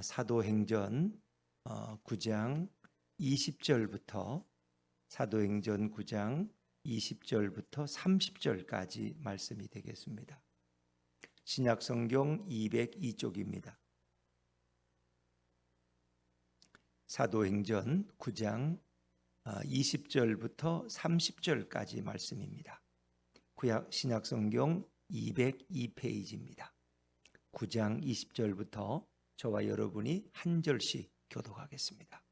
사도행전 9장 20절부터 사도행전 9장 20절부터 30절까지 말씀이 되겠습니다. 신약성경 202쪽입니다. 사도행전 9장 20절부터 30절까지 말씀입니다. 신약성경 202페이지입니다. 9장 20절부터 저와 여러분이 한 절씩 교독하겠습니다.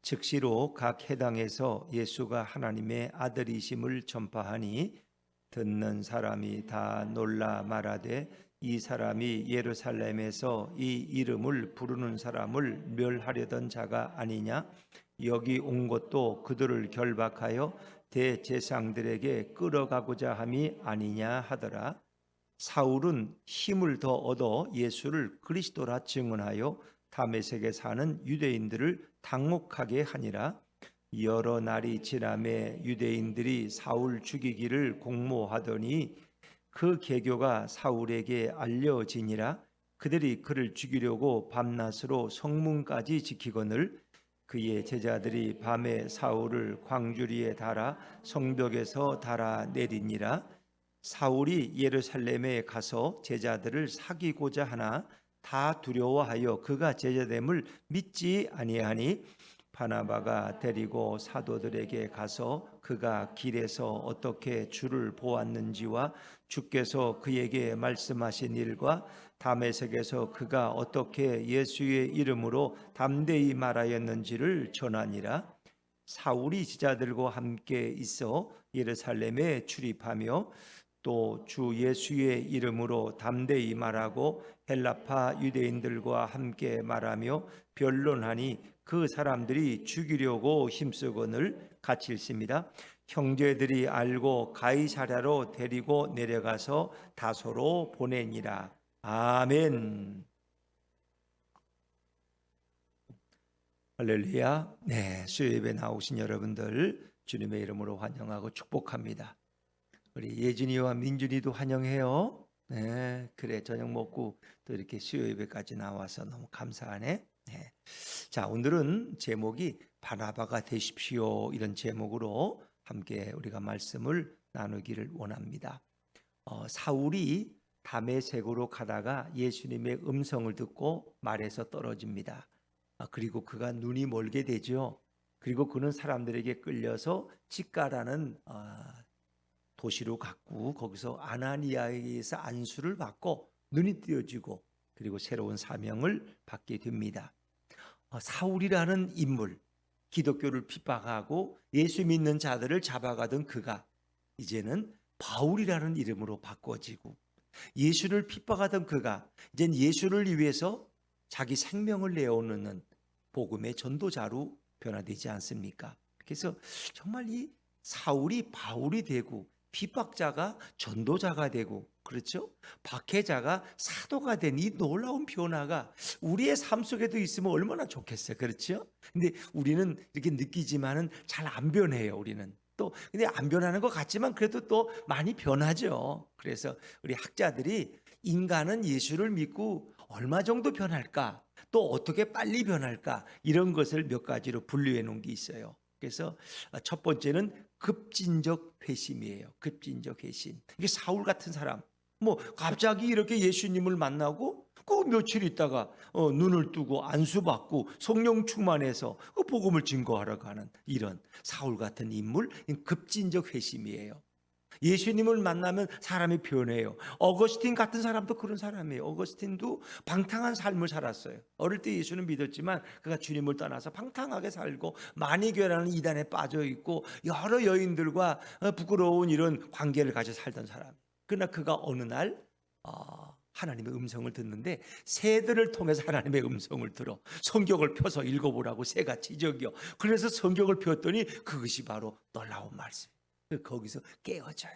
즉시로 각 해당에서 예수가 하나님의 아들이심을 전파하니 듣는 사람이 다 놀라 말하되 이 사람이 예루살렘에서 이 이름을 부르는 사람을 멸하려던 자가 아니냐? 여기 온 것도 그들을 결박하여 대제사장들에게 끌어가고자 함이 아니냐 하더라. 사울은 힘을 더 얻어 예수를 그리스도라 증언하여 다메섹에 사는 유대인들을 당혹하게 하니라. 여러 날이 지남에 유대인들이 사울 죽이기를 공모하더니 그 계교가 사울에게 알려지니라. 그들이 그를 죽이려고 밤낮으로 성문까지 지키거늘 그의 제자들이 밤에 사울을 광주리에 달아 성벽에서 달아내리니라. 사울이 예루살렘에 가서 제자들을 사귀고자 하나 다 두려워하여 그가 제자됨을 믿지 아니하니 바나바가 데리고 사도들에게 가서 그가 길에서 어떻게 주를 보았는지와 주께서 그에게 말씀하신 일과 다메섹에서 그가 어떻게 예수의 이름으로 담대히 말하였는지를 전하니라. 사울이 제자들과 함께 있어 예루살렘에 출입하며 또 주 예수의 이름으로 담대히 말하고 헬라파 유대인들과 함께 말하며 변론하니 그 사람들이 죽이려고 힘쓰거늘 같이 읽습니다. 형제들이 알고 가이사랴로 데리고 내려가서 다소로 보내니라. 아멘. 할렐루야. 네, 수요예배 나오신 여러분들 주님의 이름으로 환영하고 축복합니다. 우리 예준이와 민준이도 환영해요. 네, 그래 저녁 먹고 또 이렇게 수요예배까지 나와서 너무 감사하네. 네. 자, 오늘은 제목이 바나바가 되십시오 이런 제목으로 함께 우리가 말씀을 나누기를 원합니다. 사울이 다메섹으로 가다가 예수님의 음성을 듣고 말에서 떨어집니다. 그리고 그가 눈이 멀게 되죠. 그리고 그는 사람들에게 끌려서 직가라는 도시로 갔고 거기서 아나니아에게서 안수를 받고 눈이 띄어지고 그리고 새로운 사명을 받게 됩니다. 사울이라는 인물, 기독교를 핍박하고 예수 믿는 자들을 잡아가던 그가 이제는 바울이라는 이름으로 바꿔지고 예수를 핍박하던 그가 이젠 예수를 위해서 자기 생명을 내어놓는 복음의 전도자로 변화되지 않습니까? 그래서 정말 이 사울이 바울이 되고 핍박자가 전도자가 되고 그렇죠? 박해자가 사도가 된 이 놀라운 변화가 우리의 삶 속에도 있으면 얼마나 좋겠어요. 그렇죠? 근데 우리는 이렇게 느끼지만은 잘 안 변해요. 우리는 또 근데 안 변하는 것 같지만 그래도 또 많이 변하죠. 그래서 우리 학자들이 인간은 예수를 믿고 얼마 정도 변할까? 또 어떻게 빨리 변할까? 이런 것을 몇 가지로 분류해 놓은 게 있어요. 그래서 첫 번째는 급진적 회심이에요. 급진적 회심. 이게 사울 같은 사람, 뭐 갑자기 이렇게 예수님을 만나고 그 며칠 있다가 눈을 뜨고 안수받고 성령 충만해서 그 복음을 증거하러 가는 이런 사울 같은 인물, 급진적 회심이에요. 예수님을 만나면 사람이 변해요. 어거스틴 같은 사람도 그런 사람이에요. 어거스틴도 방탕한 삶을 살았어요. 어릴 때 예수는 믿었지만 그가 주님을 떠나서 방탕하게 살고 마니교라는 이단에 빠져 있고 여러 여인들과 부끄러운 이런 관계를 가져 살던 사람. 그러나 그가 어느 날 하나님의 음성을 듣는데 새들을 통해서 하나님의 음성을 들어 성경을 펴서 읽어보라고 새가 지적이요. 그래서 성경을 폈더니 그것이 바로 놀라운 말씀. 거기서 깨어져요.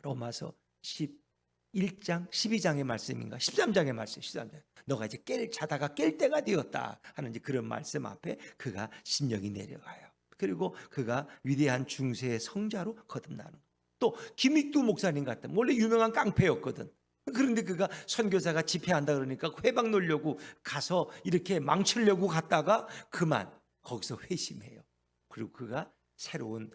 로마서 11장 12장의 말씀인가 13장의 말씀 13장 너가 이제 자다가 깰 때가 되었다 하는 그런 말씀 앞에 그가 심령이 내려가요. 그리고 그가 위대한 중세의 성자로 거듭나는. 또 김익두 목사님 같은 원래 유명한 깡패였거든. 그런데 그가 선교사가 집회한다 그러니까 회방 놓으려고 가서 이렇게 망치려고 갔다가 그만 거기서 회심해요. 그리고 그가 새로운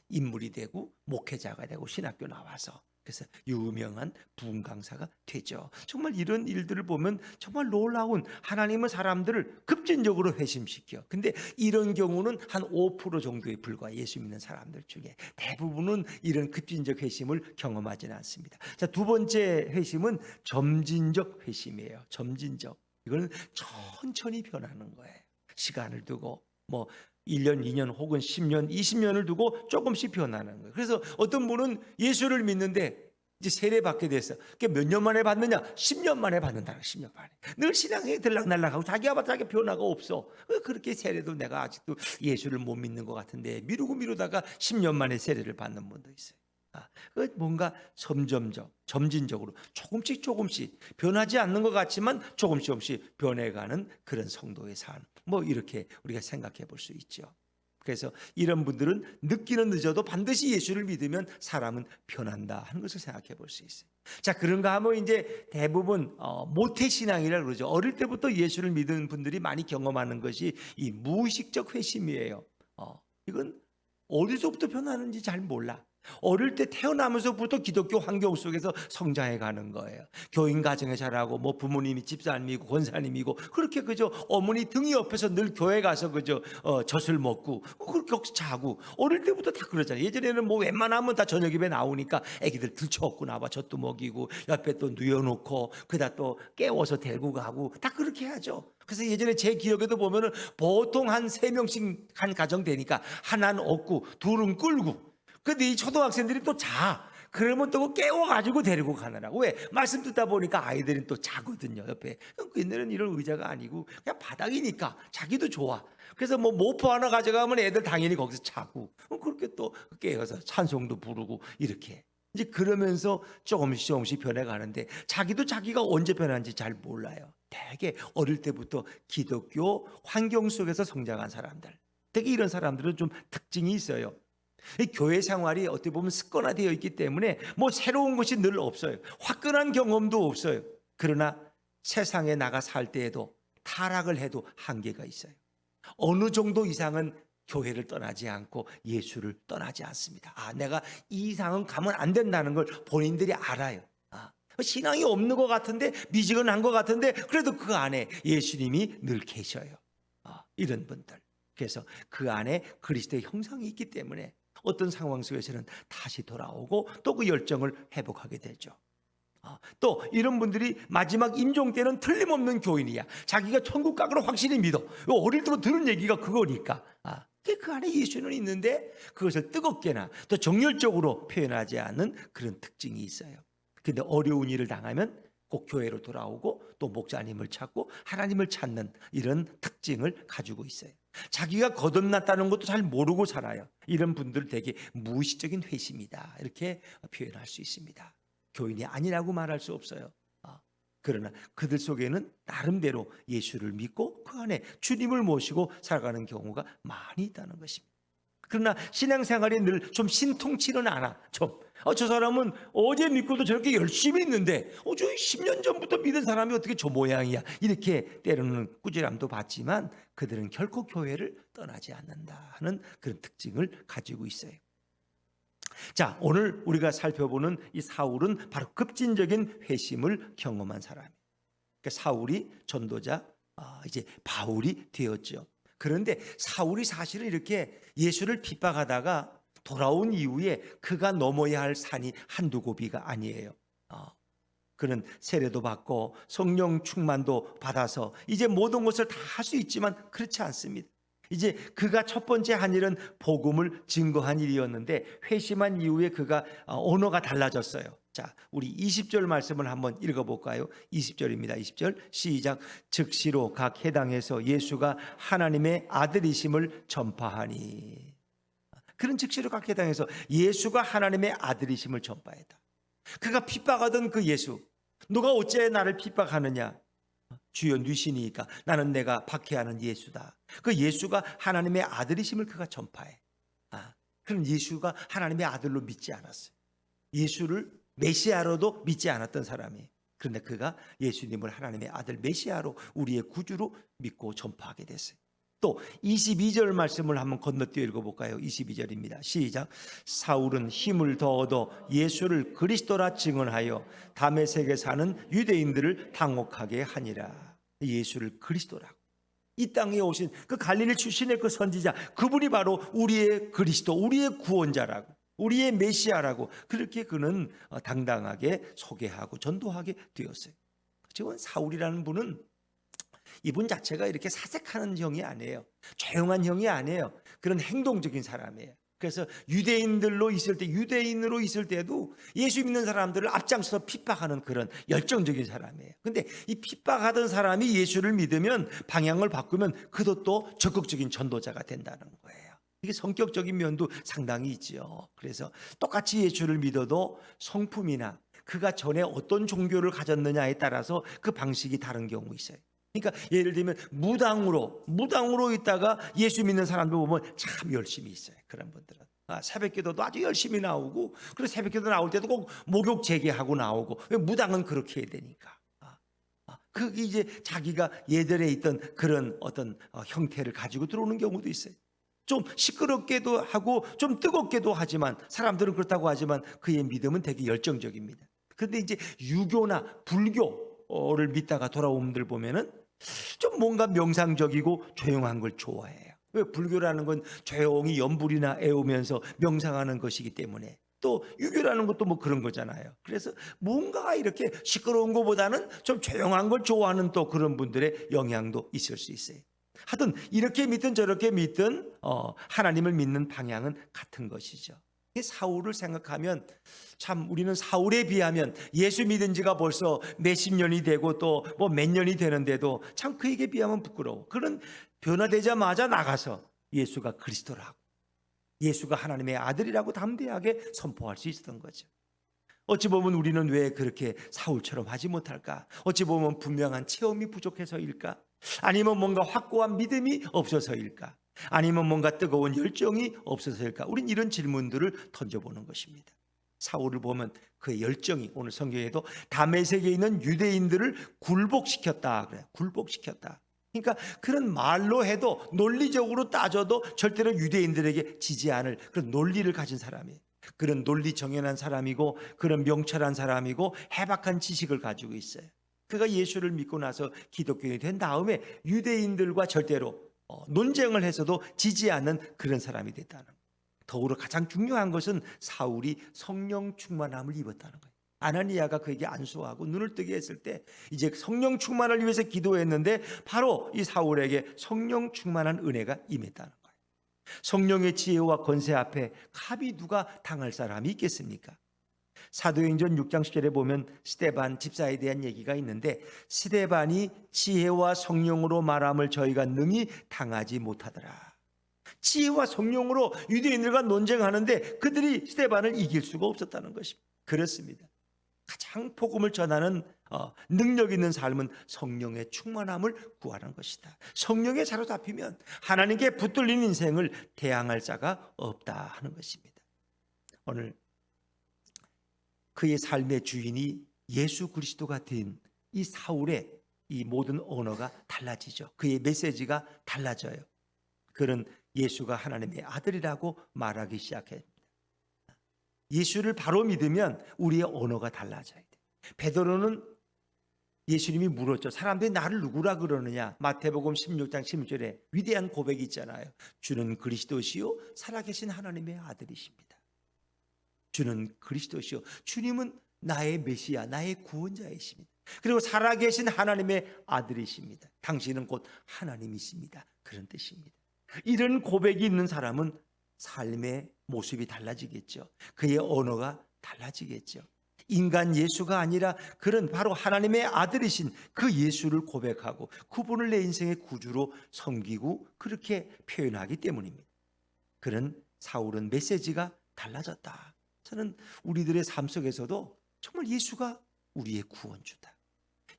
인물이 되고 목회자가 되고 신학교 나와서 그래서 유명한 부흥 강사가 되죠. 정말 이런 일들을 보면 정말 놀라운, 하나님은 사람들을 급진적으로 회심시켜. 근데 이런 경우는 한 5% 정도에 불과해. 예수 믿는 사람들 중에 대부분은 이런 급진적 회심을 경험하지는 않습니다. 자, 두 번째 회심은 점진적 회심이에요. 점진적. 이거는 천천히 변하는 거예요. 시간을 두고 뭐 1년, 2년 혹은 10년, 20년을 두고 조금씩 변하는 거예요. 그래서 어떤 분은 예수를 믿는데 이제 세례 받게 됐어. 그게 몇 년 만에 받느냐? 10년 만에 받는다. 10년 만에. 늘 신앙에 들락날락하고 자기가 봐도 자기 변화가 없어. 그렇게 세례도 내가 아직도 예수를 못 믿는 것 같은데 미루다가 10년 만에 세례를 받는 분도 있어요. 뭔가 점진적으로 조금씩 변하지 않는 것 같지만 조금씩 변해가는 그런 성도의 삶. 뭐 이렇게 우리가 생각해 볼 수 있죠. 그래서 이런 분들은 늦기는 늦어도 반드시 예수를 믿으면 사람은 변한다 하는 것을 생각해 볼 수 있어요. 자, 그런가 하면 이제 대부분 모태신앙이라고 그러죠. 어릴 때부터 예수를 믿은 분들이 많이 경험하는 것이 이 무의식적 회심이에요. 이건 어디서부터 변하는지 잘 몰라. 어릴 때 태어나면서부터 기독교 환경 속에서 성장해 가는 거예요. 교인 가정에 자라고 뭐 부모님이 집사님이고 권사님이고 그렇게 그저 어머니 등이 옆에서 늘 교회 가서 그저 젖을 먹고 그렇게 자고 어릴 때부터 다 그러잖아요. 예전에는 뭐 웬만하면 다 저녁 입에 나오니까 애기들 들쳐업고 나와 젖도 먹이고 옆에 또 누워놓고 그다 또 깨워서 데리고 가고 다 그렇게 하죠. 그래서 예전에 제 기억에도 보면은 보통 한 3명씩 한 가정 되니까 하나는 업고 둘은 끌고 근데 이 초등학생들이 또 자. 그러면 또 깨워가지고 데리고 가느라고. 왜? 말씀 듣다 보니까 아이들은 또 자거든요, 옆에. 옛날에는 이런 의자가 아니고 그냥 바닥이니까 자기도 좋아. 그래서 뭐 모포 하나 가져가면 애들 당연히 거기서 자고. 그렇게 또 깨워서 찬송도 부르고 이렇게. 이제 그러면서 조금씩 변해가는데 자기도 자기가 언제 변한지 잘 몰라요. 되게 어릴 때부터 기독교 환경 속에서 성장한 사람들. 되게 이런 사람들은 좀 특징이 있어요. 이 교회 생활이 어떻게 보면 습관화되어 있기 때문에 뭐 새로운 것이 늘 없어요. 화끈한 경험도 없어요. 그러나 세상에 나가 살 때에도 타락을 해도 한계가 있어요. 어느 정도 이상은 교회를 떠나지 않고 예수를 떠나지 않습니다. 내가 이 이상은 가면 안 된다는 걸 본인들이 알아요. 신앙이 없는 것 같은데 미지근한 것 같은데 그래도 그 안에 예수님이 늘 계셔요. 이런 분들. 그래서 그 안에 그리스도의 형상이 있기 때문에 어떤 상황 속에서는 다시 돌아오고 또 그 열정을 회복하게 되죠. 또 이런 분들이 마지막 임종 때는 틀림없는 교인이야. 자기가 천국 가기를 확실히 믿어. 어릴 때부터 들은 얘기가 그거니까. 그 안에 예수는 있는데 그것을 뜨겁게나 또 정열적으로 표현하지 않는 그런 특징이 있어요. 근데 어려운 일을 당하면 꼭 교회로 돌아오고 또 목자님을 찾고 하나님을 찾는 이런 특징을 가지고 있어요. 자기가 거듭났다는 것도 잘 모르고 살아요. 이런 분들은 되게 무의식적인 회심이다 이렇게 표현할 수 있습니다. 교인이 아니라고 말할 수 없어요. 그러나 그들 속에는 나름대로 예수를 믿고 그 안에 주님을 모시고 살아가는 경우가 많이 있다는 것입니다. 그러나 신앙생활이 늘 좀 신통치는 않아. 저 사람은 어제 믿고도 저렇게 열심히 있는데 저 10년 전부터 믿은 사람이 어떻게 저 모양이야. 이렇게 때로는 꾸지람도 받지만 그들은 결코 교회를 떠나지 않는다 하는 그런 특징을 가지고 있어요. 자, 오늘 우리가 살펴보는 이 사울은 바로 급진적인 회심을 경험한 사람이에요. 그러니까 사울이 전도자, 이제 바울이 되었죠. 그런데 사울이 사실은 이렇게 예수를 핍박하다가 돌아온 이후에 그가 넘어야 할 산이 한두 고비가 아니에요. 그는 세례도 받고 성령 충만도 받아서 이제 모든 것을 다 할 수 있지만 그렇지 않습니다. 이제 그가 첫 번째 한 일은 복음을 증거한 일이었는데 회심한 이후에 그가 언어가 달라졌어요. 자, 우리 20절 말씀을 한번 읽어볼까요? 20절입니다. 20절 시작. 즉시로 각 해당에서 예수가 하나님의 아들이심을 전파하니. 그런 즉시로 각 해당에서 예수가 하나님의 아들이심을 전파했다. 그가 핍박하던 그 예수, 누가 어째 나를 핍박하느냐? 주여 뉘시니까 나는 내가 박해하는 예수다. 그 예수가 하나님의 아들이심을 그가 전파해. 그럼 예수가 하나님의 아들로 믿지 않았어요. 예수를 메시아로도 믿지 않았던 사람이에요. 그런데 그가 예수님을 하나님의 아들 메시아로 우리의 구주로 믿고 전파하게 됐어요. 또 22절 말씀을 한번 건너뛰어 읽어볼까요? 22절입니다. 시작. 사울은 힘을 더 얻어 예수를 그리스도라 증언하여 다메섹에 사는 유대인들을 당혹하게 하니라. 예수를 그리스도라고. 이 땅에 오신 그 갈릴리 출신의 그 선지자, 그분이 바로 우리의 그리스도, 우리의 구원자라고, 우리의 메시아라고 그렇게 그는 당당하게 소개하고 전도하게 되었어요. 지금 사울이라는 분은 이분 자체가 이렇게 사색하는 형이 아니에요. 조용한 형이 아니에요. 그런 행동적인 사람이에요. 그래서 유대인으로 있을 때도 예수 믿는 사람들을 앞장서서 핍박하는 그런 열정적인 사람이에요. 근데 이 핍박하던 사람이 예수를 믿으면 방향을 바꾸면 그도 또 적극적인 전도자가 된다는 거예요. 이게 성격적인 면도 상당히 있죠. 그래서 똑같이 예수를 믿어도 성품이나 그가 전에 어떤 종교를 가졌느냐에 따라서 그 방식이 다른 경우 있어요. 그러니까 예를 들면 무당으로 있다가 예수 믿는 사람들 보면 참 열심히 있어요. 그런 분들은 새벽기도도 아주 열심히 나오고, 그리고 새벽기도 나올 때도 꼭 목욕 재개하고 나오고. 왜? 무당은 그렇게 해야 되니까. 그게 이제 자기가 예전에 있던 그런 어떤 형태를 가지고 들어오는 경우도 있어요. 좀 시끄럽게도 하고 좀 뜨겁게도 하지만, 사람들은 그렇다고 하지만 그의 믿음은 되게 열정적입니다. 그런데 이제 유교나 불교를 믿다가 돌아온 분들 보면은 좀 뭔가 명상적이고 조용한 걸 좋아해요. 왜? 불교라는 건 조용히 염불이나 애우면서 명상하는 것이기 때문에. 또 유교라는 것도 뭐 그런 거잖아요. 그래서 뭔가 이렇게 시끄러운 것보다는 좀 조용한 걸 좋아하는 또 그런 분들의 영향도 있을 수 있어요. 하여튼 이렇게 믿든 저렇게 믿든 하나님을 믿는 방향은 같은 것이죠. 사울을 생각하면 참 우리는 사울에 비하면 예수 믿은 지가 벌써 몇십 년이 되고 또 뭐 몇 년이 되는데도 참 그에게 비하면 부끄러워. 그런 변화되자마자 나가서 예수가 그리스도라고, 예수가 하나님의 아들이라고 담대하게 선포할 수 있었던 거죠. 어찌 보면 우리는 왜 그렇게 사울처럼 하지 못할까? 어찌 보면 분명한 체험이 부족해서일까? 아니면 뭔가 확고한 믿음이 없어서일까? 아니면 뭔가 뜨거운 열정이 없어서일까? 우린 이런 질문들을 던져보는 것입니다. 사울을 보면 그의 열정이, 오늘 성경에도 다메섹에 있는 유대인들을 굴복시켰다 그래요. 굴복시켰다. 그러니까 그런 말로 해도, 논리적으로 따져도 절대로 유대인들에게 지지 않을 그런 논리를 가진 사람이에요. 그런 논리 정연한 사람이고, 그런 명철한 사람이고, 해박한 지식을 가지고 있어요. 그가 예수를 믿고 나서 기독교인이 된 다음에 유대인들과 절대로 논쟁을 해서도 지지 않는 그런 사람이 됐다는 거예요. 더불어 가장 중요한 것은 사울이 성령 충만함을 입었다는 거예요. 아나니아가 그에게 안수하고 눈을 뜨게 했을 때 이제 성령 충만을 위해서 기도했는데 바로 이 사울에게 성령 충만한 은혜가 임했다는 거예요. 성령의 지혜와 권세 앞에 갑이 누가 당할 사람이 있겠습니까? 사도행전 6장 10절에 보면 스데반 집사에 대한 얘기가 있는데, 스데반이 지혜와 성령으로 말함을 저희가 능히 당하지 못하더라. 지혜와 성령으로 유대인들과 논쟁하는데 그들이 스데반을 이길 수가 없었다는 것입니다. 그렇습니다. 가장 복음을 전하는 능력 있는 삶은 성령의 충만함을 구하는 것이다. 성령에 사로잡히면 하나님께 붙들린 인생을 대항할 자가 없다 하는 것입니다. 오늘 그의 삶의 주인이 예수 그리스도가 된 이 사울의 이 모든 언어가 달라지죠. 그의 메시지가 달라져요. 그는 예수가 하나님의 아들이라고 말하기 시작합니다. 예수를 바로 믿으면 우리의 언어가 달라져야 돼. 베드로는 예수님이 물었죠. 사람들이 나를 누구라 그러느냐? 마태복음 16장 16절에 위대한 고백이 있잖아요. 주는 그리스도시요 살아계신 하나님의 아들이십니다. 주는 그리스도시요, 주님은 나의 메시아, 나의 구원자이십니다. 그리고 살아계신 하나님의 아들이십니다. 당신은 곧 하나님이십니다. 그런 뜻입니다. 이런 고백이 있는 사람은 삶의 모습이 달라지겠죠. 그의 언어가 달라지겠죠. 인간 예수가 아니라 그런 바로 하나님의 아들이신 그 예수를 고백하고 그분을 내 인생의 구주로 섬기고 그렇게 표현하기 때문입니다. 그런 사울은 메시지가 달라졌다. 저는 우리들의 삶 속에서도 정말 예수가 우리의 구원주다,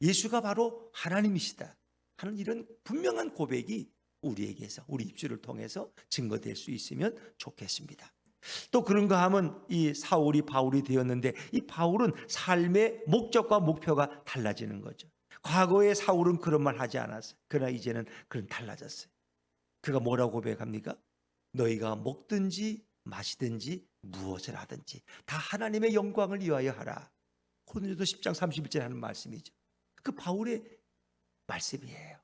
예수가 바로 하나님이시다 하는 이런 분명한 고백이 우리에게서, 우리 입술을 통해서 증거될 수 있으면 좋겠습니다. 또 그런가 하면 이 사울이 바울이 되었는데 이 바울은 삶의 목적과 목표가 달라지는 거죠. 과거에 사울은 그런 말 하지 않았어요. 그러나 이제는 그런 달라졌어요. 그가 뭐라고 고백합니까? 너희가 먹든지 마시든지 무엇을 하든지 다 하나님의 영광을 위하여 하라. 고린도서 10장 31절에 하는 말씀이죠. 그 바울의 말씀이에요.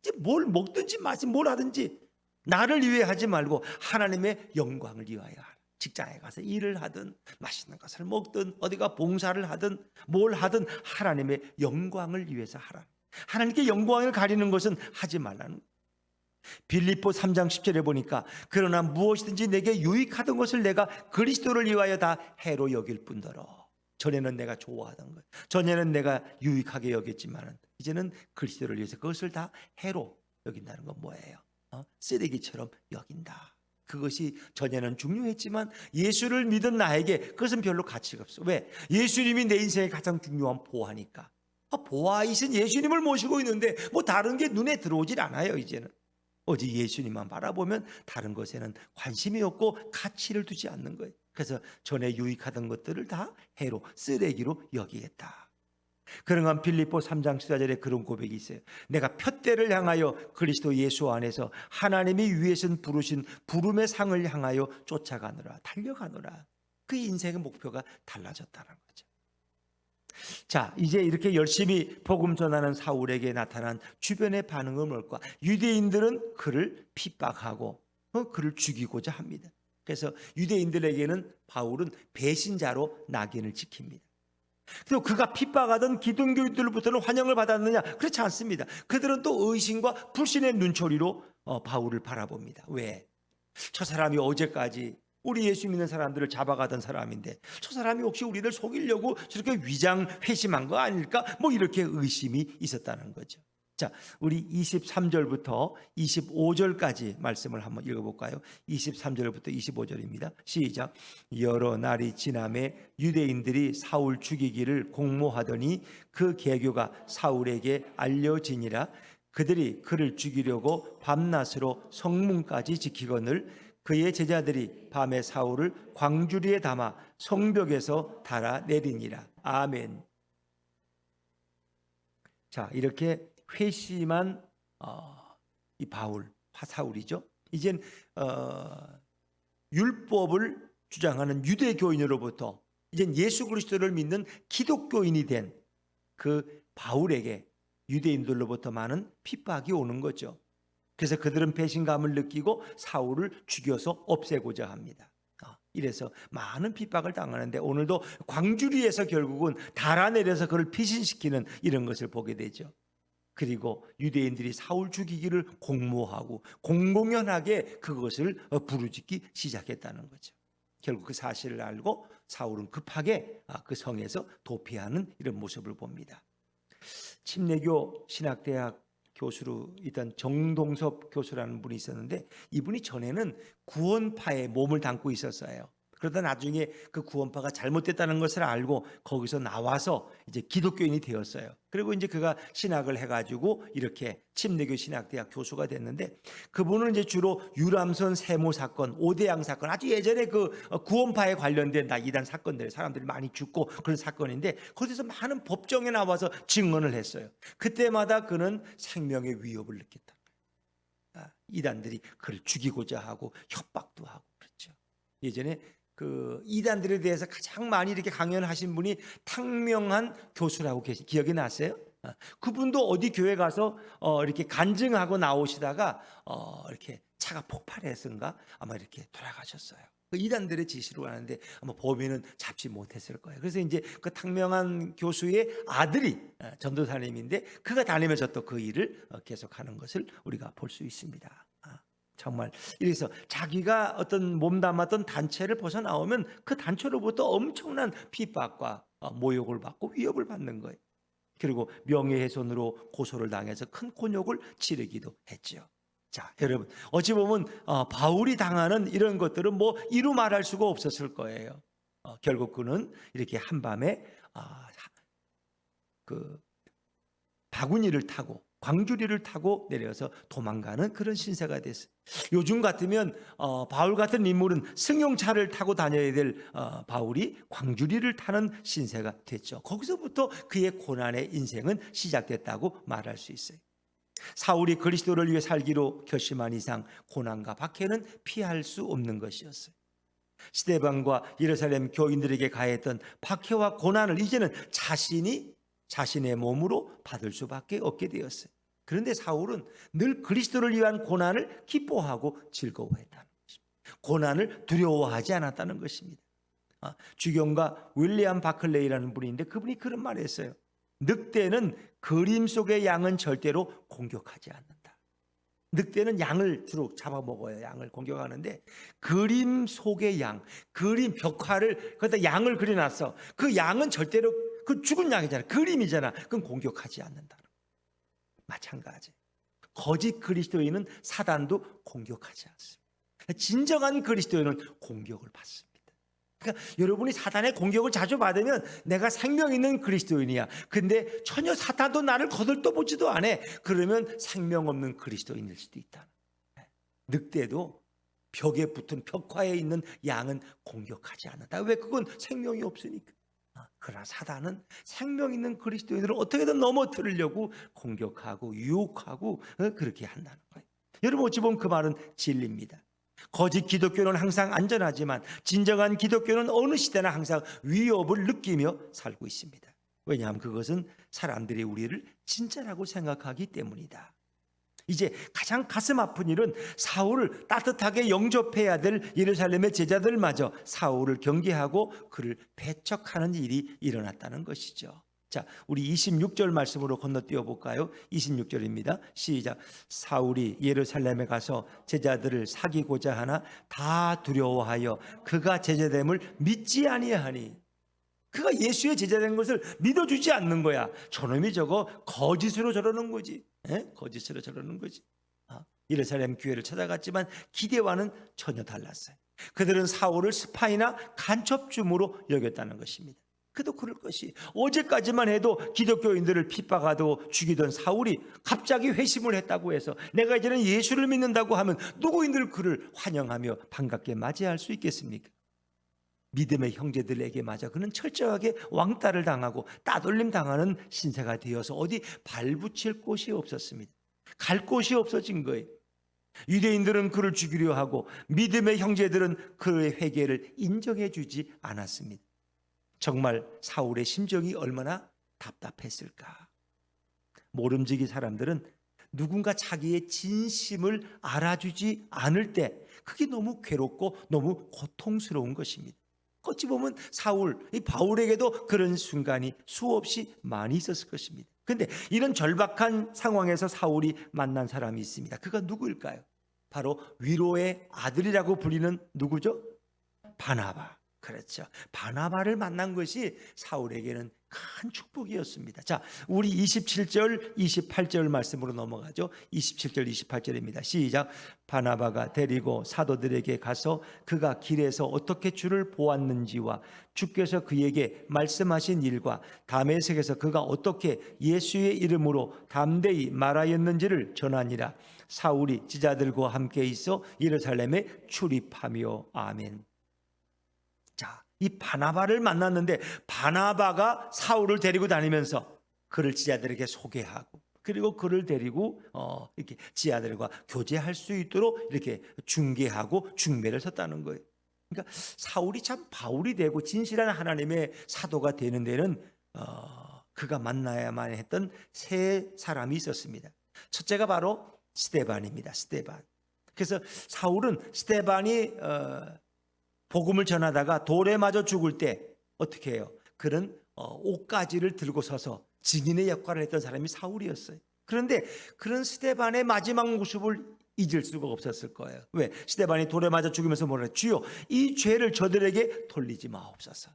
이제 뭘 먹든지 마시든지 뭘 하든지 나를 위해 하지 말고 하나님의 영광을 위하여 하라. 직장에 가서 일을 하든 맛있는 것을 먹든 어디가 봉사를 하든 뭘 하든 하나님의 영광을 위해서 하라. 하나님께 영광을 가리는 것은 하지 말라는. 빌립보 3장 10절에 보니까 그러나 무엇이든지 내게 유익하던 것을 내가 그리스도를 위하여 다 해로 여길 뿐더러. 전에는 내가 좋아하던 것, 전에는 내가 유익하게 여겼지만 이제는 그리스도를 위해서 그것을 다 해로 여긴다는 건 뭐예요? 쓰레기처럼 여긴다. 그것이 전에는 중요했지만 예수를 믿은 나에게 그것은 별로 가치가 없어. 왜? 예수님이 내 인생의 가장 중요한 보화니까. 보화이신 예수님을 모시고 있는데 뭐 다른 게 눈에 들어오질 않아요. 이제는 오직 예수님만 바라보면 다른 것에는 관심이 없고 가치를 두지 않는 거예요. 그래서 전에 유익하던 것들을 다 해로 쓰레기로 여기겠다. 그러한 빌립보 3장 14절에 그런 고백이 있어요. 내가 푯대를 향하여 그리스도 예수 안에서 하나님이 위에선 부르신 부름의 상을 향하여 쫓아가노라, 달려가노라. 그 인생의 목표가 달라졌다는 거죠. 자, 이제 이렇게 열심히 복음 전하는 사울에게 나타난 주변의 반응은 뭘까? 유대인들은 그를 핍박하고 그를 죽이고자 합니다. 그래서 유대인들에게는 바울은 배신자로 낙인을 찍힙니다. 그리고 그가 핍박하던 기독교인들로부터는 환영을 받았느냐? 그렇지 않습니다. 그들은 또 의심과 불신의 눈초리로 바울을 바라봅니다. 왜? 저 사람이 어제까지 우리 예수 믿는 사람들을 잡아가던 사람인데 저 사람이 혹시 우리를 속이려고 저렇게 위장 회심한 거 아닐까? 뭐 이렇게 의심이 있었다는 거죠. 자, 우리 23절부터 25절까지 말씀을 한번 읽어볼까요? 23절부터 25절입니다. 시작. 여러 날이 지남에 유대인들이 사울 죽이기를 공모하더니 그 계교가 사울에게 알려지니라. 그들이 그를 죽이려고 밤낮으로 성문까지 지키거늘 그의 제자들이 밤에 사울을 광주리에 담아 성벽에서 달아내리니라. 아멘. 자, 이렇게 회심한 이 바울, 사울이죠. 이젠 율법을 주장하는 유대교인으로부터 이젠 예수 그리스도를 믿는 기독교인이 된 그 바울에게 유대인들로부터 많은 핍박이 오는 거죠. 그래서 그들은 배신감을 느끼고 사울을 죽여서 없애고자 합니다. 이래서 많은 핍박을 당하는데 오늘도 광주리에서 결국은 달아내려서 그를 피신시키는 이런 것을 보게 되죠. 그리고 유대인들이 사울 죽이기를 공모하고 공공연하게 그것을 부르짖기 시작했다는 거죠. 결국 그 사실을 알고 사울은 급하게 그 성에서 도피하는 이런 모습을 봅니다. 침례교 신학대학 교수로 있던 정동섭 교수라는 분이 있었는데 이분이 전에는 구원파에 몸을 담고 있었어요. 그러다 나중에 그 구원파가 잘못됐다는 것을 알고 거기서 나와서 이제 기독교인이 되었어요. 그리고 이제 그가 신학을 해가지고 이렇게 침례교 신학대학 교수가 됐는데 그분은 이제 주로 유람선 세모 사건, 오대양 사건, 아주 예전에 그 구원파에 관련된 이단 사건들, 사람들이 많이 죽고 그런 사건인데 거기서 많은 법정에 나와서 증언을 했어요. 그때마다 그는 생명의 위협을 느꼈다. 이단들이 그를 죽이고자 하고 협박도 하고 그렇죠. 예전에 그 이단들에 대해서 가장 많이 이렇게 강연을 하신 분이 탕명한 교수라고 기억이 나세요? 그분도 어디 교회 가서 이렇게 간증하고 나오시다가 이렇게 차가 폭발해서인가 아마 이렇게 돌아가셨어요. 그 이단들의 지시로 하는데 아마 범인은 잡지 못했을 거예요. 그래서 이제 그 탕명한 교수의 아들이 전도사님인데 그가 다니면서 또 그 일을 계속하는 것을 우리가 볼 수 있습니다. 정말 이래서 자기가 어떤 몸담았던 단체를 벗어나오면 그 단체로부터 엄청난 핍박과 모욕을 받고 위협을 받는 거예요. 그리고 명예훼손으로 고소를 당해서 큰 곤욕을 치르기도 했죠. 자, 여러분 어찌 보면 바울이 당하는 이런 것들은 뭐 이루 말할 수가 없었을 거예요. 결국 그는 이렇게 한밤에 그 바구니를 타고 광주리를 타고 내려서 도망가는 그런 신세가 됐어요. 요즘 같으면 바울 같은 인물은 승용차를 타고 다녀야 될 바울이 광주리를 타는 신세가 됐죠. 거기서부터 그의 고난의 인생은 시작됐다고 말할 수 있어요. 사울이 그리스도를 위해 살기로 결심한 이상 고난과 박해는 피할 수 없는 것이었어요. 스데반과 예루살렘 교인들에게 가했던 박해와 고난을 이제는 자신의 몸으로 받을 수밖에 없게 되었어요. 그런데 사울은 늘 그리스도를 위한 고난을 기뻐하고 즐거워했다는 것입니다. 고난을 두려워하지 않았다는 것입니다. 주경가 윌리엄 바클레이라는 분이 있는데 그분이 그런 말을 했어요. 늑대는 그림 속의 양은 절대로 공격하지 않는다. 늑대는 양을 주로 잡아먹어요. 양을 공격하는데 그림 속의 양, 그림 벽화를 거기다 양을 그려놨어. 그 양은 절대로 그 죽은 양이잖아. 그림이잖아. 그건 공격하지 않는다. 마찬가지. 거짓 그리스도인은 사단도 공격하지 않습니다. 진정한 그리스도인은 공격을 받습니다. 그러니까 여러분이 사단의 공격을 자주 받으면 내가 생명 있는 그리스도인이야. 근데 전혀 사탄도 나를 거들떠보지도 않아. 그러면 생명 없는 그리스도인일 수도 있다. 늑대도 벽에 붙은 벽화에 있는 양은 공격하지 않는다. 왜? 그건 생명이 없으니까. 그러나 사단은 생명 있는 그리스도인들을 어떻게든 넘어뜨리려고 공격하고 유혹하고 그렇게 한다는 거예요. 여러분 어찌 보면 그 말은 진리입니다. 거짓 기독교는 항상 안전하지만 진정한 기독교는 어느 시대나 항상 위협을 느끼며 살고 있습니다. 왜냐하면 그것은 사람들이 우리를 진짜라고 생각하기 때문이다. 이제 가장 가슴 아픈 일은 사울을 따뜻하게 영접해야 될 예루살렘의 제자들마저 사울을 경계하고 그를 배척하는 일이 일어났다는 것이죠. 자, 우리 26절 말씀으로 건너뛰어 볼까요? 26절입니다. 시작. 사울이 예루살렘에 가서 제자들을 사귀고자 하나 다 두려워하여 그가 제자됨을 믿지 아니하니. 그가 예수의 제자된 것을 믿어주지 않는 거야. 저놈이 저거 거짓으로 저러는 거지. 거짓으로 저러는 거지. 예루살렘 교회를 찾아갔지만 기대와는 전혀 달랐어요. 그들은 사울을 스파이나 간첩주무로 여겼다는 것입니다. 그도 그럴 것이. 어제까지만 해도 기독교인들을 핍박하고 죽이던 사울이 갑자기 회심을 했다고 해서 내가 이제는 예수를 믿는다고 하면 누구인들 그를 환영하며 반갑게 맞이할 수 있겠습니까? 믿음의 형제들에게 맞아 그는 철저하게 왕따를 당하고 따돌림 당하는 신세가 되어서 어디 발붙일 곳이 없었습니다. 갈 곳이 없어진 거예요. 유대인들은 그를 죽이려 하고 믿음의 형제들은 그의 회개를 인정해 주지 않았습니다. 정말 사울의 심정이 얼마나 답답했을까. 모름지기 사람들은 누군가 자기의 진심을 알아주지 않을 때 그게 너무 괴롭고 너무 고통스러운 것입니다. 어찌 보면 이 바울에게도 그런 순간이 수없이 많이 있었을 것입니다. 그런데 이런 절박한 상황에서 사울이 만난 사람이 있습니다. 그가 누구일까요? 바로 위로의 아들이라고 불리는 누구죠? 바나바. 그렇죠. 바나바를 만난 것이 사울에게는 큰 축복이었습니다. 자, 우리 27절, 28절 말씀으로 넘어가죠. 27절, 28절입니다. 시작. 바나바가 데리고 사도들에게 가서 그가 길에서 어떻게 주를 보았는지와 주께서 그에게 말씀하신 일과 다메섹에서 그가 어떻게 예수의 이름으로 담대히 말하였는지를 전하니라. 사울이 지자들과 함께 있어 예루살렘에 출입하며. 아멘. 자, 이 바나바를 만났는데 바나바가 사울을 데리고 다니면서 그를 지자들에게 소개하고 그리고 그를 데리고 이렇게 지자들과 교제할 수 있도록 이렇게 중개하고 중매를 섰다는 거예요. 그러니까 사울이 참 바울이 되고 진실한 하나님의 사도가 되는 데는 그가 만나야만 했던 세 사람이 있었습니다. 첫째가 바로 스데반입니다. 스데반. 그래서 사울은 스데반이 복음을 전하다가 돌에 맞아 죽을 때 어떻게 해요? 그런 옷가지를 들고 서서 증인의 역할을 했던 사람이 사울이었어요. 그런데 그런 스데반의 마지막 모습을 잊을 수가 없었을 거예요. 왜? 스데반이 돌에 맞아 죽으면서 뭐라 그래요? 주여 이 죄를 저들에게 돌리지 마옵소서.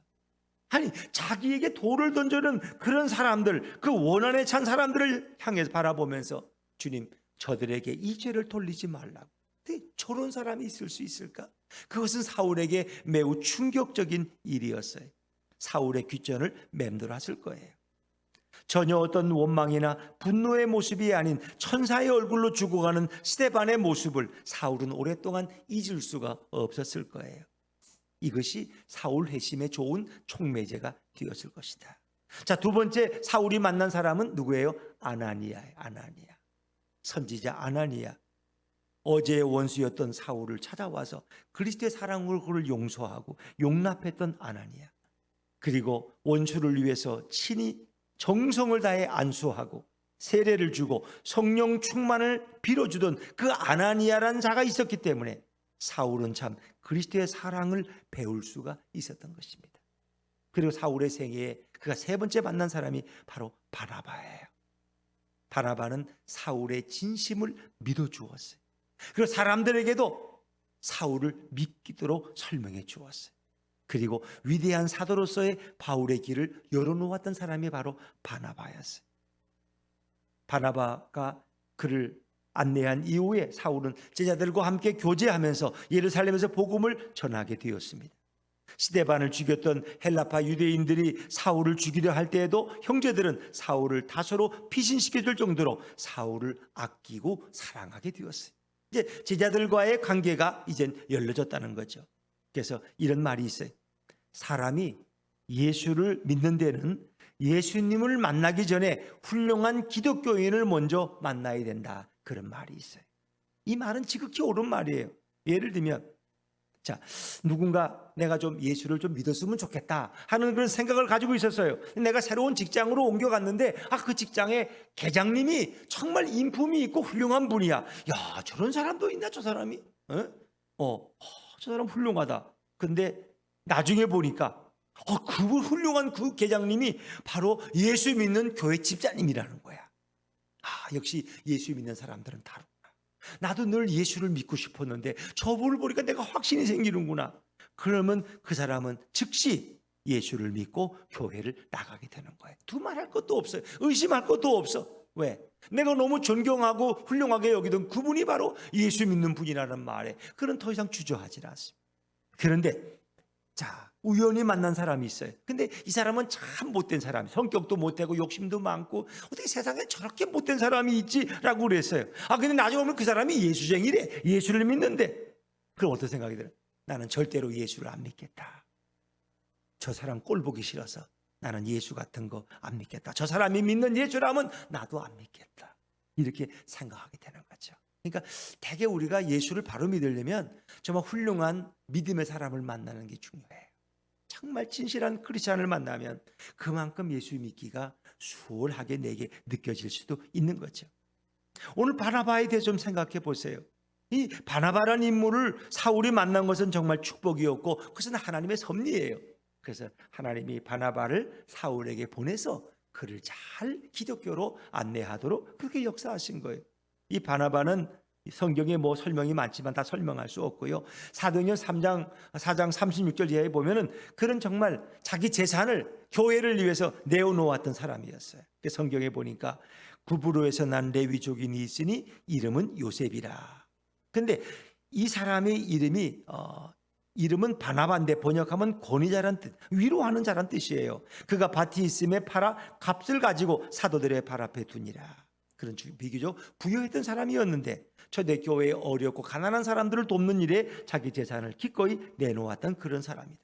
아니 자기에게 돌을 던져는 그런 사람들, 그 원한에 찬 사람들을 향해서 바라보면서 주님 저들에게 이 죄를 돌리지 말라고. 근데 저런 사람이 있을 수 있을까? 그것은 사울에게 매우 충격적인 일이었어요. 사울의 귀전을 맴돌았을 거예요. 전혀 어떤 원망이나 분노의 모습이 아닌 천사의 얼굴로 죽어가는 스데반의 모습을 사울은 오랫동안 잊을 수가 없었을 거예요. 이것이 사울 회심에 좋은 촉매제가 되었을 것이다. 자, 두 번째 사울이 만난 사람은 누구예요? 아나니아예요. 아나니아. 선지자 아나니아. 어제의 원수였던 사울을 찾아와서 그리스도의 사랑으로 그를 용서하고 용납했던 아나니아. 그리고 원수를 위해서 친히 정성을 다해 안수하고 세례를 주고 성령 충만을 빌어주던 그 아나니아라는 자가 있었기 때문에 사울은 참 그리스도의 사랑을 배울 수가 있었던 것입니다. 그리고 사울의 생애에 그가 세 번째 만난 사람이 바로 바나바예요. 바나바는 사울의 진심을 믿어주었어요. 그리고 사람들에게도 사울을 믿기도록 설명해 주었어요. 그리고 위대한 사도로서의 바울의 길을 열어놓았던 사람이 바로 바나바였어요. 바나바가 그를 안내한 이후에 사울은 제자들과 함께 교제하면서 예루살렘에서 복음을 전하게 되었습니다. 스데반을 죽였던 헬라파 유대인들이 사울을 죽이려 할 때에도 형제들은 사울을 다소로 피신시켜줄 정도로 사울을 아끼고 사랑하게 되었어요. 이제 제자들과의 관계가 이젠 열려졌다는 거죠. 그래서 이런 말이 있어요. 사람이 예수를 믿는 데는 예수님을 만나기 전에 훌륭한 기독교인을 먼저 만나야 된다. 그런 말이 있어요. 이 말은 지극히 옳은 말이에요. 예를 들면 자, 누군가 내가 좀 예수를 좀 믿었으면 좋겠다 하는 그런 생각을 가지고 있었어요. 내가 새로운 직장으로 옮겨갔는데 그 직장에 계장님이 정말 인품이 있고 훌륭한 분이야. 야, 저런 사람도 있나 저 사람이? 저 사람 훌륭하다. 근데 나중에 보니까 그 훌륭한 그 계장님이 바로 예수 믿는 교회 집사님이라는 거야. 역시 예수 믿는 사람들은 다르구나. 나도 늘 예수를 믿고 싶었는데 저분을 보니까 내가 확신이 생기는구나. 그러면 그 사람은 즉시 예수를 믿고 교회를 나가게 되는 거예요. 두말할 것도 없어요. 의심할 것도 없어. 왜? 내가 너무 존경하고 훌륭하게 여기던 그분이 바로 예수 믿는 분이라는 말에 그는 더 이상 주저하지 않습니다. 그런데 자, 우연히 만난 사람이 있어요. 근데 이 사람은 참 못된 사람, 성격도 못되고 욕심도 많고 어떻게 세상에 저렇게 못된 사람이 있지라고 그랬어요. 근데 나중에 보면 그 사람이 예수쟁이래. 예수를 믿는데 그럼 어떤 생각이 들어요? 나는 절대로 예수를 안 믿겠다. 저 사람 꼴 보기 싫어서 나는 예수 같은 거 안 믿겠다. 저 사람이 믿는 예수라면 나도 안 믿겠다. 이렇게 생각하게 되는 거죠. 그러니까 대개 우리가 예수를 바로 믿으려면 정말 훌륭한 믿음의 사람을 만나는 게 중요해요. 정말 진실한 크리스찬을 만나면 그만큼 예수 믿기가 수월하게 내게 느껴질 수도 있는 거죠. 오늘 바나바에 대해 좀 생각해 보세요. 이 바나바라는 인물을 사울이 만난 것은 정말 축복이었고 그것은 하나님의 섭리예요. 그래서 하나님이 바나바를 사울에게 보내서 그를 잘 기독교로 안내하도록 그렇게 역사하신 거예요. 이 바나바는 성경에 설명이 많지만 다 설명할 수 없고요. 사도행전 4장 36절 이하에 보면은 그는 정말 자기 재산을 교회를 위해서 내어놓았던 사람이었어요. 성경에 보니까 구브로에서 난 레위족인이 있으니 이름은 요셉이라. 근데 이 사람의 이름은 바나바인데 번역하면 권위자란 뜻, 위로하는 자란 뜻이에요. 그가 밭이 있음에 팔아 값을 가지고 사도들의 발 앞에 두니라. 그런 비교적 부유했던 사람이었는데 초대교회에 어렵고 가난한 사람들을 돕는 일에 자기 재산을 기꺼이 내놓았던 그런 사람이다.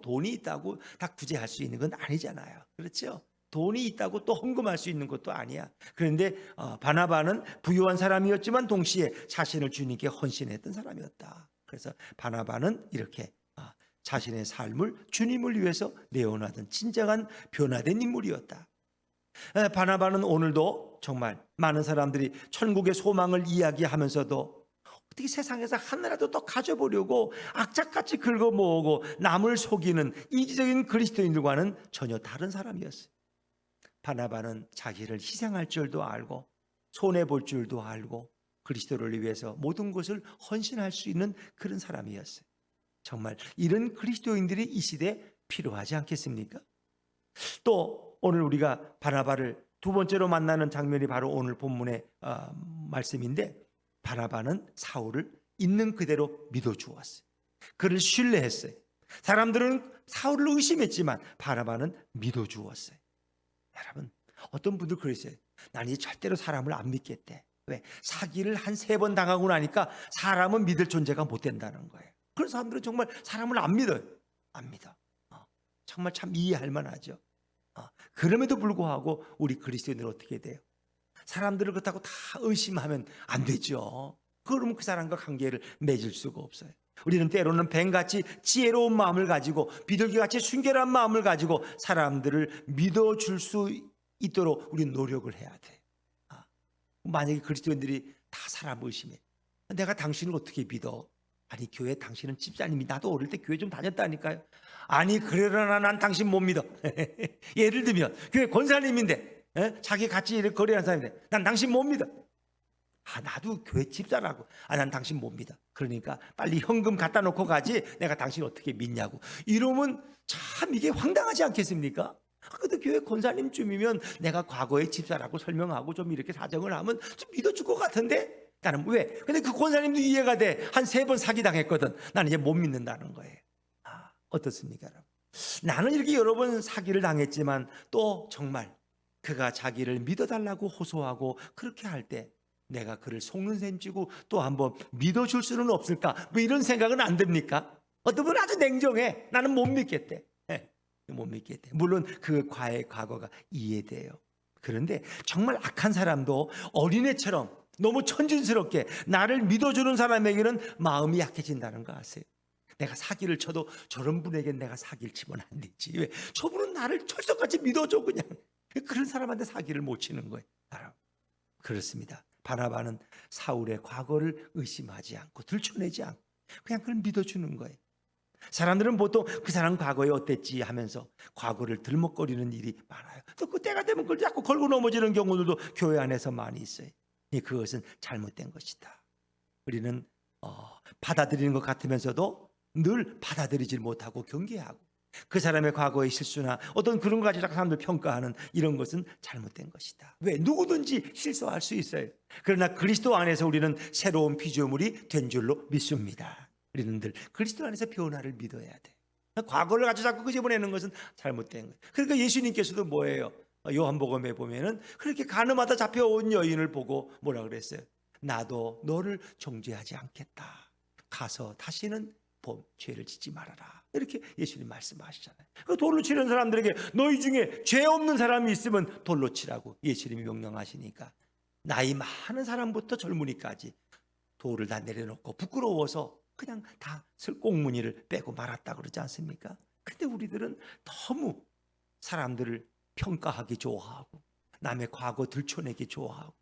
돈이 있다고 다 구제할 수 있는 건 아니잖아요. 그렇죠? 돈이 있다고 또 헌금할 수 있는 것도 아니야. 그런데 바나바는 부유한 사람이었지만 동시에 자신을 주님께 헌신했던 사람이었다. 그래서 바나바는 이렇게 자신의 삶을 주님을 위해서 내어놓았던 진정한 변화된 인물이었다. 바나바는 오늘도 정말 많은 사람들이 천국의 소망을 이야기하면서도 어떻게 세상에서 하나라도 더 가져보려고 악착같이 긁어모으고 남을 속이는 이기적인 그리스도인들과는 전혀 다른 사람이었어요. 바나바는 자기를 희생할 줄도 알고 손해볼 줄도 알고 그리스도를 위해서 모든 것을 헌신할 수 있는 그런 사람이었어요. 정말 이런 그리스도인들이 이 시대에 필요하지 않겠습니까? 또 오늘 우리가 바나바를 두 번째로 만나는 장면이 바로 오늘 본문의 말씀인데 바나바는 사울을 있는 그대로 믿어주었어요. 그를 신뢰했어요. 사람들은 사울을 의심했지만 바나바는 믿어주었어요. 여러분, 어떤 분들 그러세요. 나는 이제 절대로 사람을 안 믿겠대. 왜? 사기를 한 3번 당하고 나니까 사람은 믿을 존재가 못 된다는 거예요. 그런 사람들은 정말 사람을 안 믿어요. 안 믿어. 정말 참 이해할 만하죠. 그럼에도 불구하고 우리 그리스도인들은 어떻게 돼요? 사람들을 그렇다고 다 의심하면 안 되죠. 그러면 그 사람과 관계를 맺을 수가 없어요. 우리는 때로는 뱀같이 지혜로운 마음을 가지고 비둘기같이 순결한 마음을 가지고 사람들을 믿어줄 수 있도록 우리는 노력을 해야 돼. 만약에 그리스도인들이 다 사람 의심해. 내가 당신을 어떻게 믿어? 아니 교회 당신은 집사님이 나도 어릴 때 교회 좀 다녔다니까요. 아니 그러나 난 당신 못 믿어. 예를 들면 교회 권사님인데 자기 같이 이렇게 거래하는 사람인데 난 당신 못 믿어. 나도 교회 집사라고. 난 당신 못 믿어. 그러니까 빨리 현금 갖다 놓고 가지 내가 당신 어떻게 믿냐고. 이러면 참 이게 황당하지 않겠습니까? 그래도 교회 권사님쯤이면 내가 과거의 집사라고 설명하고 좀 이렇게 사정을 하면 좀 믿어줄 것 같은데 나는 왜? 근데 그 권사님도 이해가 돼. 한 3번 사기당했거든. 나는 이제 못 믿는다는 거예요. 어떻습니까 여러분? 나는 이렇게 여러 번 사기를 당했지만 또 정말 그가 자기를 믿어달라고 호소하고 그렇게 할 때 내가 그를 속는 셈 치고 또 한번 믿어줄 수는 없을까? 뭐 이런 생각은 안 듭니까? 어떤 분은 아주 냉정해. 나는 못 믿겠대. 못 믿겠대. 물론 그 과거가 이해돼요. 그런데 정말 악한 사람도 어린애처럼 너무 천진스럽게 나를 믿어주는 사람에게는 마음이 약해진다는 거 아세요? 내가 사기를 쳐도 저런 분에겐 내가 사기를 치면 안 되지. 왜? 저분은 나를 철석같이 믿어줘 그냥. 그런 사람한테 사기를 못 치는 거예요. 그렇습니다. 바나바는 사울의 과거를 의심하지 않고 들춰내지 않고 그냥 그걸 믿어주는 거예요. 사람들은 보통 그 사람 과거에 어땠지 하면서 과거를 들먹거리는 일이 많아요. 또 그 때가 되면 그걸 자꾸 걸고 넘어지는 경우들도 교회 안에서 많이 있어요. 그것은 잘못된 것이다. 우리는 받아들이는 것 같으면서도 늘 받아들이질 못하고 경계하고 그 사람의 과거의 실수나 어떤 그런 거 가지고 사람들 평가하는 이런 것은 잘못된 것이다. 왜? 누구든지 실수할 수 있어요. 그러나 그리스도 안에서 우리는 새로운 피조물이 된 줄로 믿습니다. 우리는 늘 그리스도 안에서 변화를 믿어야 돼. 과거를 가지고 자꾸 끄집어내는 것은 잘못된 거예요. 그러니까 예수님께서도 뭐예요? 요한복음에 보면은 그렇게 가늠하다 잡혀온 여인을 보고 뭐라 그랬어요? 나도 너를 정죄하지 않겠다. 가서 다시는 죄를 짓지 말아라. 이렇게 예수님 말씀하시잖아요. 그 돌로 치는 사람들에게 너희 중에 죄 없는 사람이 있으면 돌로 치라고 예수님이 명령하시니까 나이 많은 사람부터 젊은이까지 돌을 다 내려놓고 부끄러워서 그냥 다 꽁무니를 빼고 말았다 그러지 않습니까? 근데 우리들은 너무 사람들을 평가하기 좋아하고 남의 과거 들춰내기 좋아하고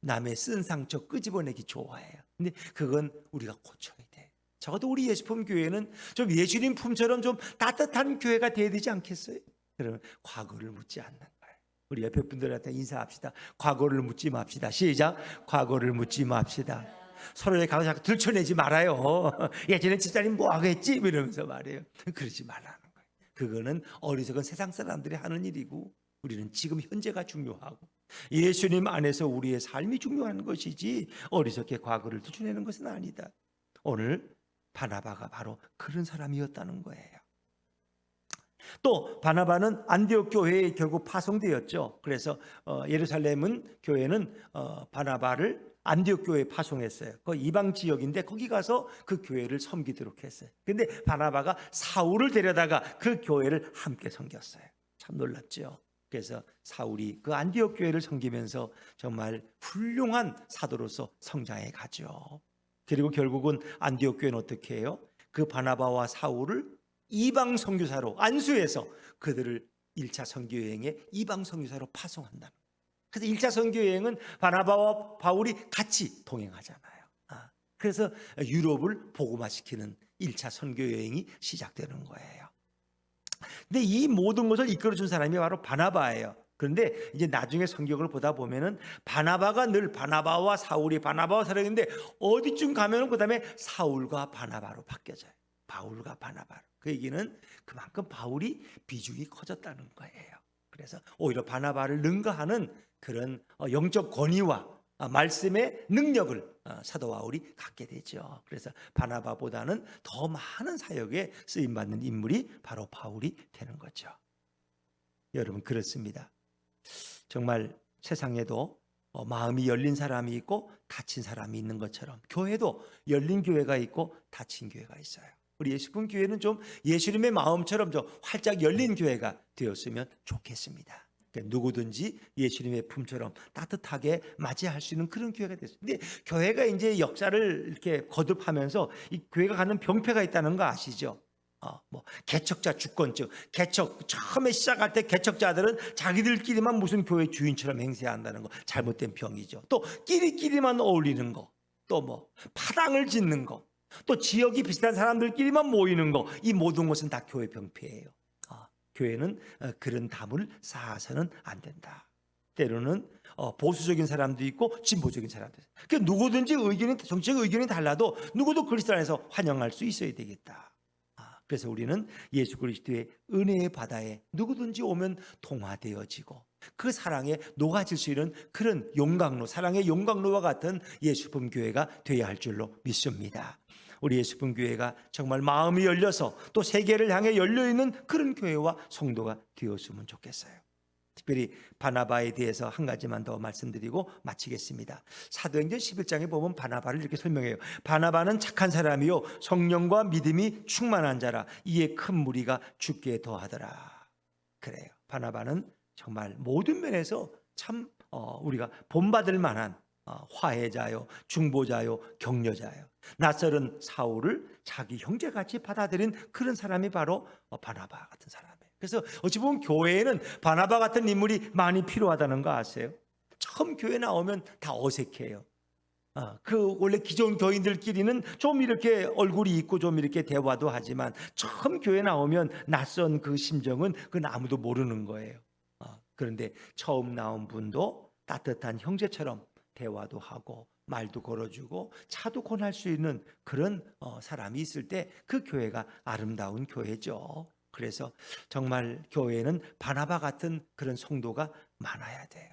남의 쓴 상처 끄집어내기 좋아해요. 근데 그건 우리가 고쳐야 돼. 적어도 우리 예수품 교회는 좀 예수님 품처럼 좀 따뜻한 교회가 돼야 되지 않겠어요? 그러면 과거를 묻지 않는 거예요. 우리 옆에 분들한테 인사합시다. 과거를 묻지 맙시다. 시작. 과거를 묻지 맙시다. 서로의 과거 자꾸 들춰내지 말아요. 예전에 집사님 뭐 하겠지? 이러면서 말해요. 그러지 말라는 거예요. 그거는 어리석은 세상 사람들이 하는 일이고 우리는 지금 현재가 중요하고 예수님 안에서 우리의 삶이 중요한 것이지 어리석게 과거를 들춰내는 것은 아니다. 오늘 바나바가 바로 그런 사람이었다는 거예요. 또 바나바는 안디옥 교회에 결국 파송되었죠. 그래서 예루살렘은 교회는 바나바를 안디옥 교회에 파송했어요. 그 이방 지역인데 거기 가서 그 교회를 섬기도록 했어요. 근데 바나바가 사울을 데려다가 그 교회를 함께 섬겼어요. 참 놀랍죠. 그래서 사울이 그 안디옥 교회를 섬기면서 정말 훌륭한 사도로서 성장해 가죠. 그리고 결국은 안디옥 교회는 어떻게 해요? 그 바나바와 사울을 이방 선교사로 안수해서 그들을 1차 선교 여행에 이방 선교사로 파송한다. 그래서 1차 선교 여행은 바나바와 바울이 같이 동행하잖아요. 그래서 유럽을 복음화시키는 1차 선교 여행이 시작되는 거예요. 근데 이 모든 것을 이끌어준 사람이 바로 바나바예요. 그런데 이제 나중에 성경을 보다 보면은 바나바가 늘 바나바와 사울이 바나바와 사울인데 어디쯤 가면은 그다음에 사울과 바나바로 바뀌어져요. 바울과 바나바로. 그 얘기는 그만큼 바울이 비중이 커졌다는 거예요. 그래서 오히려 바나바를 능가하는 그런 영적 권위와 말씀의 능력을 사도 바울이 갖게 되죠. 그래서 바나바보다는 더 많은 사역에 쓰임받는 인물이 바로 바울이 되는 거죠. 여러분 그렇습니다. 정말 세상에도 마음이 열린 사람이 있고 닫힌 사람이 있는 것처럼 교회도 열린 교회가 있고 닫힌 교회가 있어요. 우리 예수님 교회는 좀 예수님의 마음처럼 좀 활짝 열린 교회가 되었으면 좋겠습니다. 그러니까 누구든지 예수님의 품처럼 따뜻하게 맞이할 수 있는 그런 교회가 됐어요. 근데 교회가 이제 역사를 이렇게 거듭하면서 이 교회가 갖는 병폐가 있다는 거 아시죠? 뭐 개척자 주권증, 개척 처음에 시작할 때 개척자들은 자기들끼리만 무슨 교회 주인처럼 행세한다는 거 잘못된 병이죠. 또 끼리끼리만 어울리는 거, 또 뭐 파당을 짓는 거, 또 지역이 비슷한 사람들끼리만 모이는 거, 이 모든 것은 다 교회 병폐예요. 교회는 그런 담을 쌓아서는 안 된다. 때로는 보수적인 사람도 있고 진보적인 사람도 있어요. 그러니까 누구든지 정치적 의견이 달라도 누구도 그리스도 안에서 환영할 수 있어야 되겠다. 그래서 우리는 예수 그리스도의 은혜의 바다에 누구든지 오면 동화되어지고 그 사랑에 녹아질 수 있는 그런 용광로, 사랑의 용광로와 같은 예수품 교회가 되어야 할 줄로 믿습니다. 우리 예수품 교회가 정말 마음이 열려서 또 세계를 향해 열려있는 그런 교회와 성도가 되었으면 좋겠어요. 특별히 바나바에 대해서 한 가지만 더 말씀드리고 마치겠습니다. 사도행전 11장에 보면 바나바를 이렇게 설명해요. 바나바는 착한 사람이요 성령과 믿음이 충만한 자라 이에 큰 무리가 죽게 더하더라. 그래요. 바나바는 정말 모든 면에서 참 우리가 본받을 만한 화해자요, 중보자요, 격려자요. 낯설은 사울을 자기 형제같이 받아들인 그런 사람이 바로 바나바 같은 사람이에요. 그래서 어찌 보면 교회에는 바나바 같은 인물이 많이 필요하다는 거 아세요? 처음 교회 나오면 다 어색해요. 그 원래 기존 교인들끼리는 좀 이렇게 얼굴이 있고 좀 이렇게 대화도 하지만 처음 교회 나오면 낯선 그 심정은 그건 아무도 모르는 거예요. 그런데 처음 나온 분도 따뜻한 형제처럼 대화도 하고 말도 걸어주고 차도 권할 수 있는 그런 사람이 있을 때 그 교회가 아름다운 교회죠. 그래서 정말 교회는 바나바 같은 그런 성도가 많아야 돼요.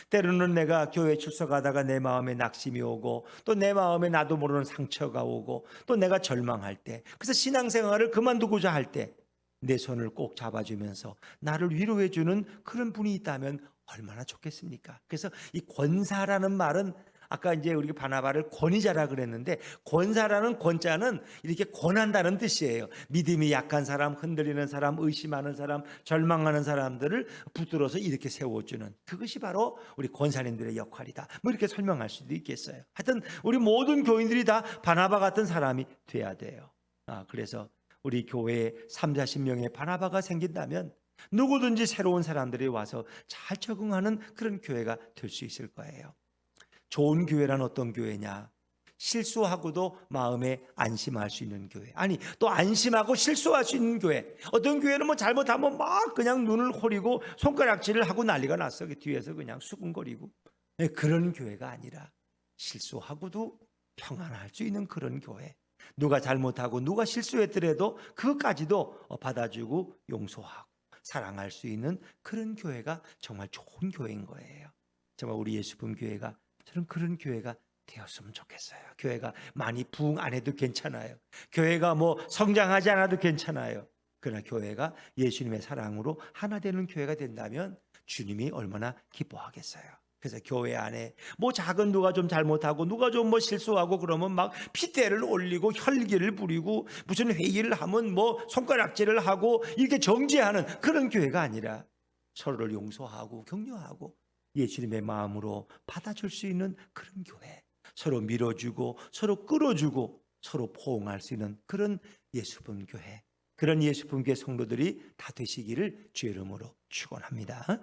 때로는 내가 교회 출석하다가 내 마음에 낙심이 오고 또 내 마음에 나도 모르는 상처가 오고 또 내가 절망할 때, 그래서 신앙생활을 그만두고자 할 때 내 손을 꼭 잡아주면서 나를 위로해주는 그런 분이 있다면 얼마나 좋겠습니까? 그래서 이 권사라는 말은 아까 이제 우리 바나바를 권위자라 그랬는데, 권사라는 권자는 이렇게 권한다는 뜻이에요. 믿음이 약한 사람, 흔들리는 사람, 의심하는 사람, 절망하는 사람들을 붙들어서 이렇게 세워주는, 그것이 바로 우리 권사님들의 역할이다. 뭐 이렇게 설명할 수도 있겠어요. 하여튼 우리 모든 교인들이 다 바나바 같은 사람이 돼야 돼요. 그래서 우리 교회에 30-40명의 바나바가 생긴다면 누구든지 새로운 사람들이 와서 잘 적응하는 그런 교회가 될 수 있을 거예요. 좋은 교회란 어떤 교회냐? 실수하고도 마음에 안심할 수 있는 교회. 아니, 또 안심하고 실수할 수 있는 교회. 어떤 교회는 뭐 잘못하면 막 그냥 눈을 호리고 손가락질을 하고 난리가 났어. 뒤에서 그냥 수근거리고. 그런 교회가 아니라 실수하고도 평안할 수 있는 그런 교회. 누가 잘못하고 누가 실수했더라도 그것까지도 받아주고 용서하고 사랑할 수 있는 그런 교회가 정말 좋은 교회인 거예요. 정말 우리 예수품 교회가 저는 그런 교회가 되었으면 좋겠어요. 교회가 많이 부흥 안 해도 괜찮아요. 교회가 뭐 성장하지 않아도 괜찮아요. 그러나 교회가 예수님의 사랑으로 하나 되는 교회가 된다면 주님이 얼마나 기뻐하겠어요. 그래서 교회 안에 뭐 작은 누가 좀 잘못하고 누가 좀 뭐 실수하고 그러면 막 핏대를 올리고 혈기를 부리고 무슨 회의를 하면 뭐 손가락질을 하고 이렇게 정죄하는 그런 교회가 아니라 서로를 용서하고 격려하고 예수님의 마음으로 받아줄 수 있는 그런 교회, 서로 밀어주고 서로 끌어주고 서로 포옹할 수 있는 그런 예수분 교회, 그런 예수분 교회 성도들이 다 되시기를 주의 이름으로 축원합니다.